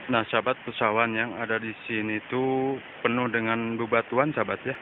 Nah, sahabat, pesawahan yang ada di sini tuh penuh dengan bebatuan, sahabat ya.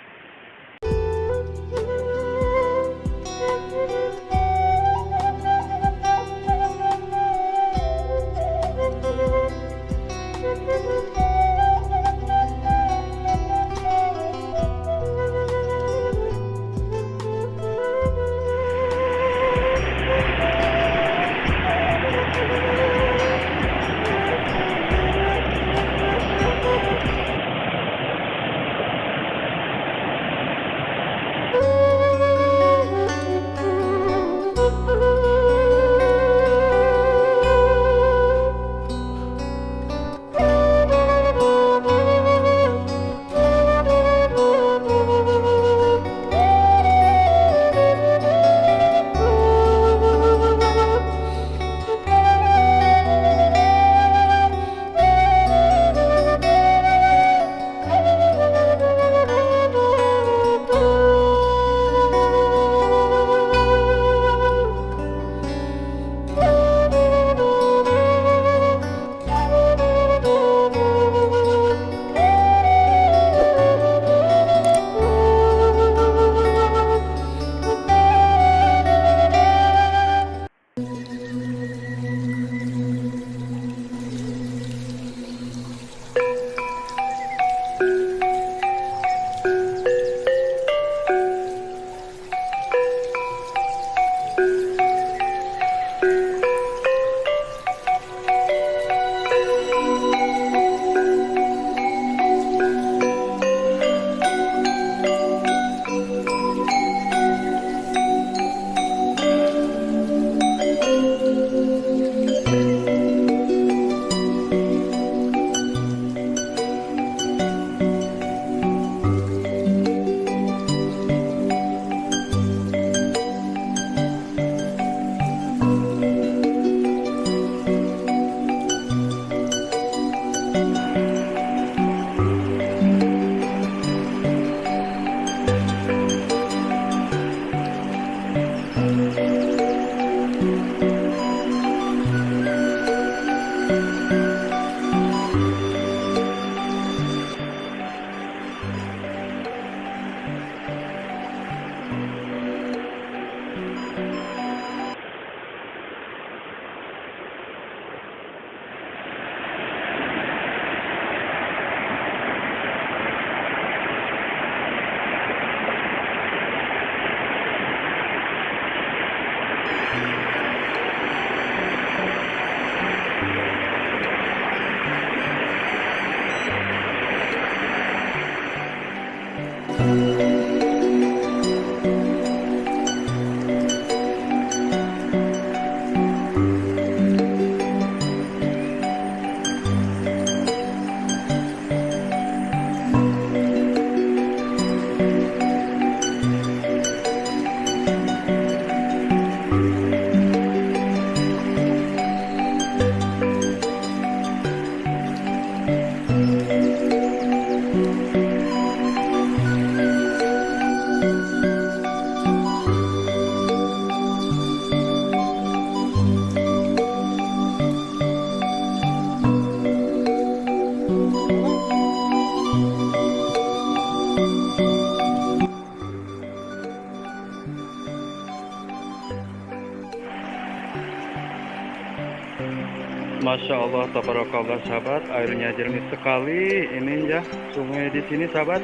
Masya Allah, tabarakallah sahabat, airnya jernih sekali. Ini ya sungai di sini sahabat.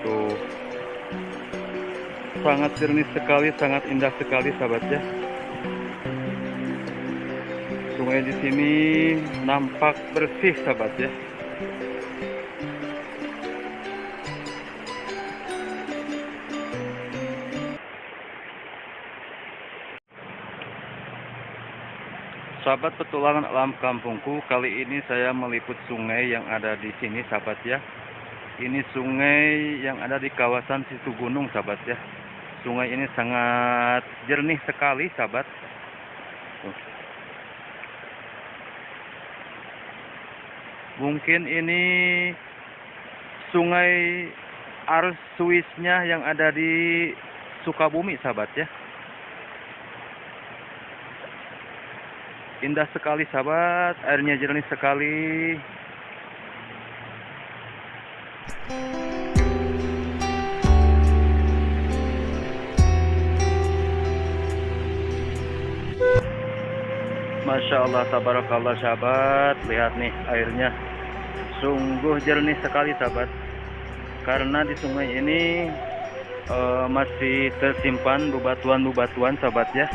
Tuh, sangat jernih sekali, sangat indah sekali sahabat ya. Sungai di sini nampak bersih sahabat ya. Sahabat petualangan alam kampungku, kali ini saya meliput sungai yang ada di sini sahabat ya. Ini sungai yang ada di kawasan Situgunung sahabat ya. Sungai ini sangat jernih sekali sahabat. Tuh. Mungkin ini sungai arus Swisnya yang ada di Sukabumi sahabat ya. Indah sekali sahabat, airnya jernih sekali. Masya Allah, tabarakallah sahabat. Lihat nih airnya, sungguh jernih sekali sahabat. Karena di sungai ini masih tersimpan bebatuan-bebatuan sahabat ya.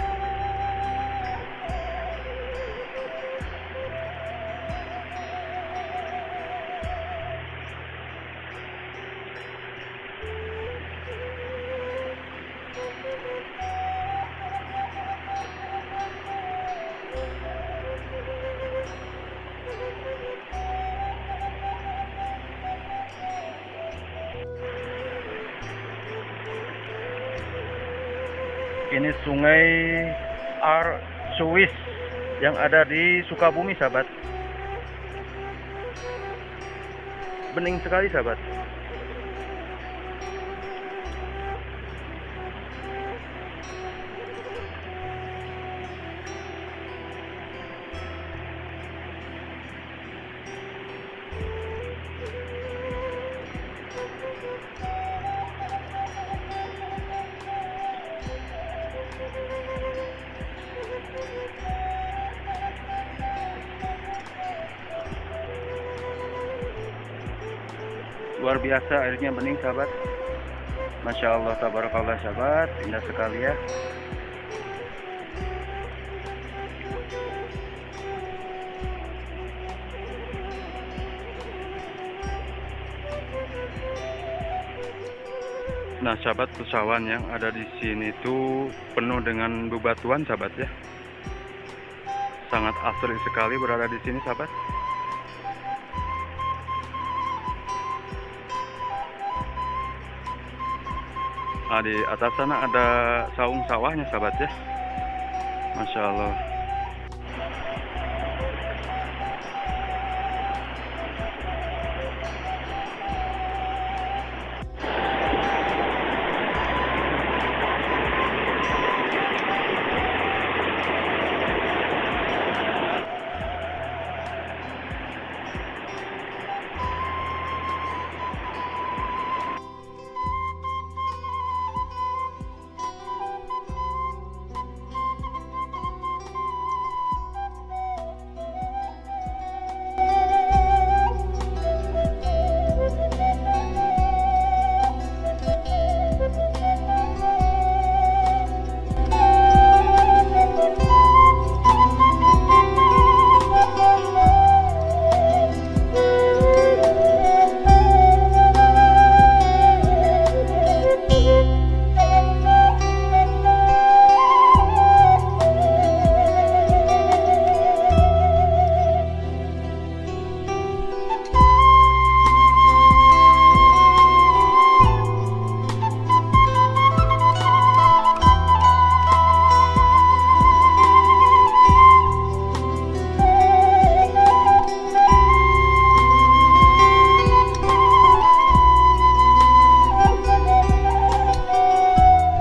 Ini sungai Arsuwis yang ada di Sukabumi sahabat. Bening sekali sahabat. Luar biasa airnya bening sahabat. Masya Allah, tabarakallah sahabat, indah sekali ya. Nah sahabat, pesawan yang ada di sini tuh penuh dengan bebatuan sahabat ya. Sangat asri sekali berada di sini sahabat. Nah, di atas sana ada saung sawahnya sahabat ya. Masya Allah.